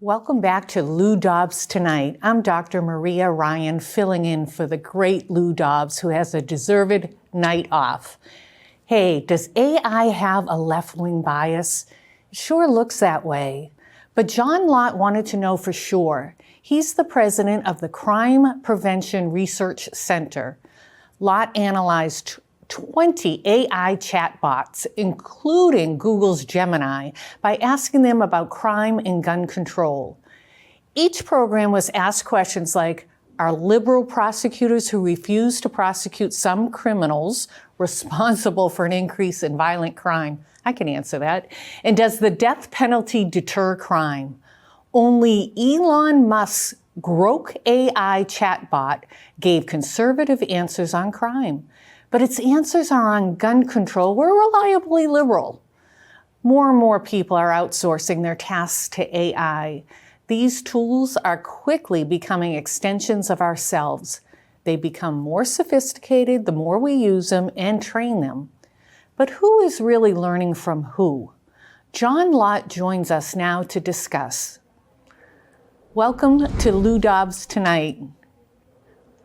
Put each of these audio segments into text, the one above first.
Welcome back to Lou Dobbs Tonight. I'm Dr. Maria Ryan, filling in for the great Lou Dobbs, who has a deserved night off. Hey, does AI have a left-wing bias? It sure looks that way. But John Lott wanted to know for sure. He's the president of the Crime Prevention Research Center. Lott analyzed 20 AI chatbots, including Google's Gemini, by asking them about crime and gun control. Each program was asked questions like, are liberal prosecutors who refuse to prosecute some criminals responsible for an increase in violent crime? I can answer that. And does the death penalty deter crime? Only Elon Musk's Grok AI chatbot gave conservative answers on crime. But its answers are on gun control were reliably liberal. More and more people are outsourcing their tasks to AI. These tools are quickly becoming extensions of ourselves. They become more sophisticated the more we use them and train them. But who is really learning from who? John Lott joins us now to discuss. Welcome to Lou Dobbs Tonight.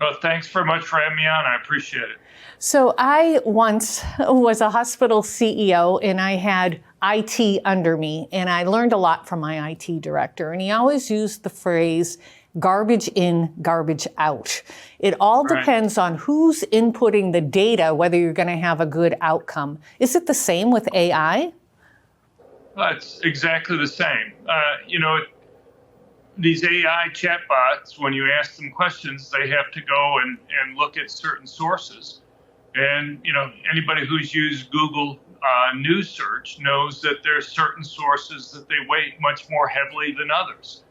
Well, thanks very much for having me on. I appreciate it. So I once was a hospital CEO and I had IT under me, and I learned a lot from my IT director. And he always used the phrase, garbage in, garbage out. It all depends on who's inputting the data, whether you're going to have a good outcome. Is it the same with AI? It's exactly the same. These AI chatbots, when you ask them questions, they have to go and look at certain sources. And, anybody who's used Google News Search knows that there's certain sources that they weight much more heavily than others.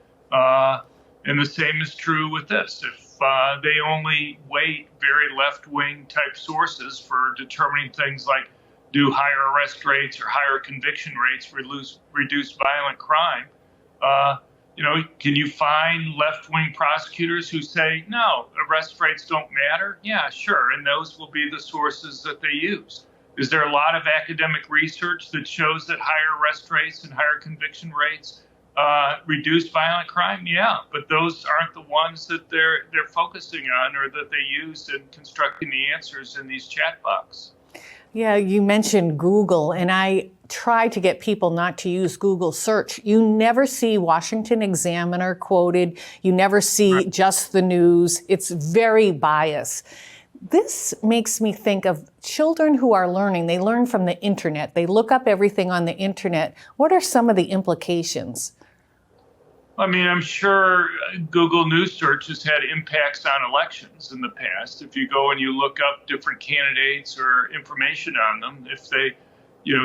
And the same is true with this. If they only weight very left-wing type sources for determining things like do higher arrest rates or higher conviction rates reduce violent crime, can you find left-wing prosecutors who say, no, arrest rates don't matter? Yeah, sure. And those will be the sources that they use. Is there a lot of academic research that shows that higher arrest rates and higher conviction rates reduce violent crime? Yeah, but those aren't the ones that they're focusing on or that they use in constructing the answers in these chatbots. Yeah, you mentioned Google, and I try to get people not to use Google search. You never see Washington Examiner quoted. You never see Just the News. It's very biased. This makes me think of children who are learning. They learn from the internet. They look up everything on the internet. What are some of the implications? I mean, I'm sure Google News Search has had impacts on elections in the past. If you go and you look up different candidates or information on them, if they,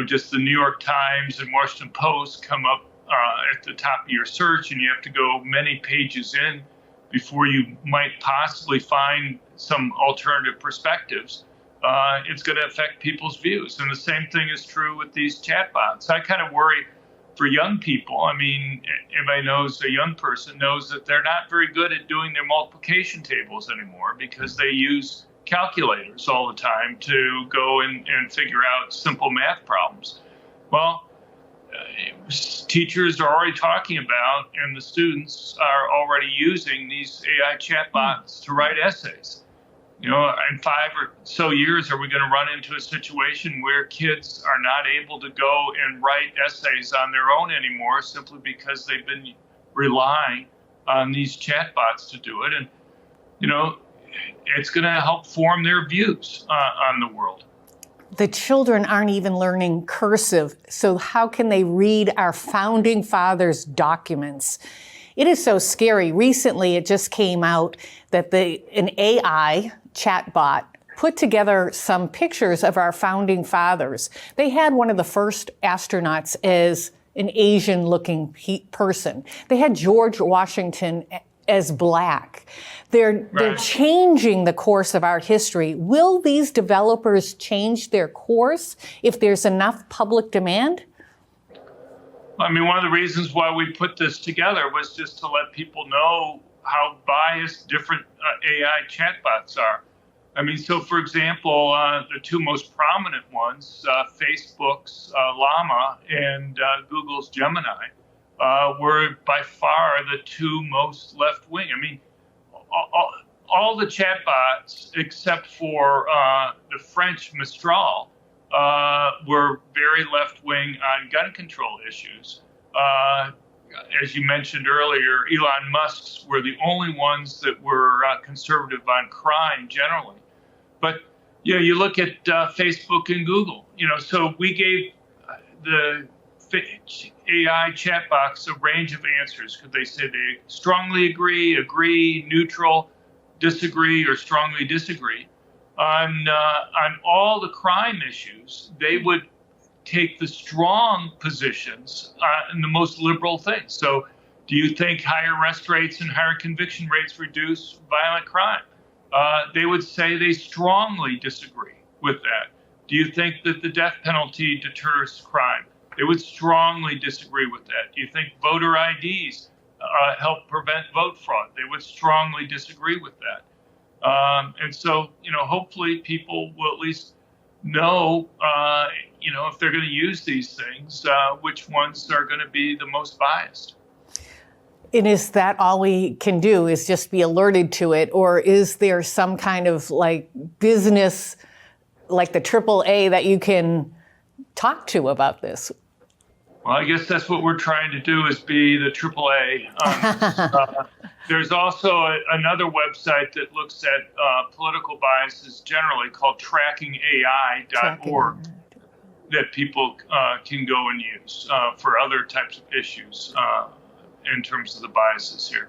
just the New York Times and Washington Post come up at the top of your search and you have to go many pages in before you might possibly find some alternative perspectives, it's going to affect people's views. And the same thing is true with these chatbots. I kind of worry for young people. I mean, everybody knows a young person knows that they're not very good at doing their multiplication tables anymore because they use calculators all the time to go and figure out simple math problems. Well, teachers are already talking about, and the students are already using these AI chatbots to write essays. In 5 or so years, are we going to run into a situation where kids are not able to go and write essays on their own anymore simply because they've been relying on these chatbots to do it? And, it's going to help form their views on the world. The children aren't even learning cursive, so how can they read our founding fathers' documents? It is so scary. Recently, it just came out that an AI chatbot put together some pictures of our founding fathers. They had one of the first astronauts as an Asian-looking person. They had George Washington as black. They're changing the course of our history. Will these developers change their course if there's enough public demand? I mean, one of the reasons why we put this together was just to let people know how biased different AI chatbots are. I mean, so for example, the two most prominent ones, Facebook's Llama and Google's Gemini, were by far the two most left wing. I mean, all the chatbots except for the French Mistral were very left wing on gun control issues. As you mentioned earlier, Elon Musk's were the only ones that were conservative on crime generally. But you look at Facebook and Google. So we gave the AI chat box a range of answers. Could they say they strongly agree, neutral, disagree, or strongly disagree? On all the crime issues, they would take the strong positions and the most liberal things. So do you think higher arrest rates and higher conviction rates reduce violent crime? They would say they strongly disagree with that. Do you think that the death penalty deters crime? They would strongly disagree with that. Do you think voter IDs help prevent vote fraud? They would strongly disagree with that. And so, hopefully people will at least know, if they're going to use these things, which ones are going to be the most biased. And is that all we can do, is just be alerted to it? Or is there some kind of business, like the AAA, that you can talk to about this? Well, I guess that's what we're trying to do, is be the AAA. There's also another website that looks at political biases generally, called trackingai.org, that people can go and use for other types of issues in terms of the biases here.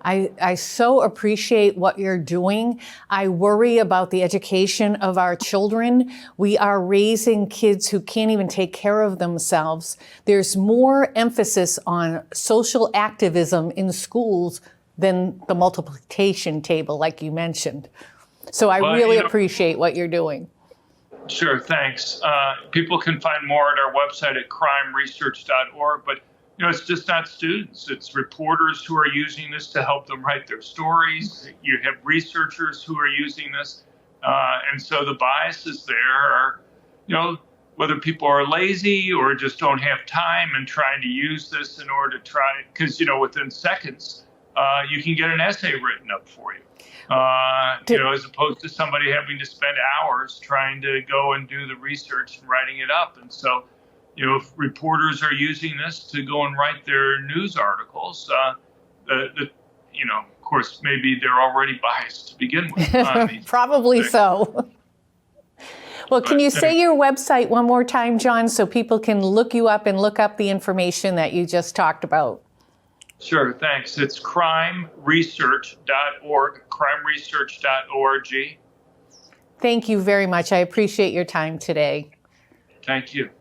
I so appreciate what you're doing. I worry about the education of our children. We are raising kids who can't even take care of themselves. There's more emphasis on social activism in schools than the multiplication table, like you mentioned. So I really appreciate what you're doing. Sure, thanks. People can find more at our website at crimeresearch.org, but it's just not students. It's reporters who are using this to help them write their stories. You have researchers who are using this. And so the biases there are, whether people are lazy or just don't have time and trying to use this in order to try, because, within seconds, you can get an essay written up for you. As opposed to somebody having to spend hours trying to go and do the research and writing it up. And so, if reporters are using this to go and write their news articles, of course, maybe they're already biased to begin with. Probably so. Well, can you say your website one more time, John, so people can look you up and look up the information that you just talked about? Sure, thanks. It's crimeresearch.org, crimeresearch.org. Thank you very much. I appreciate your time today. Thank you.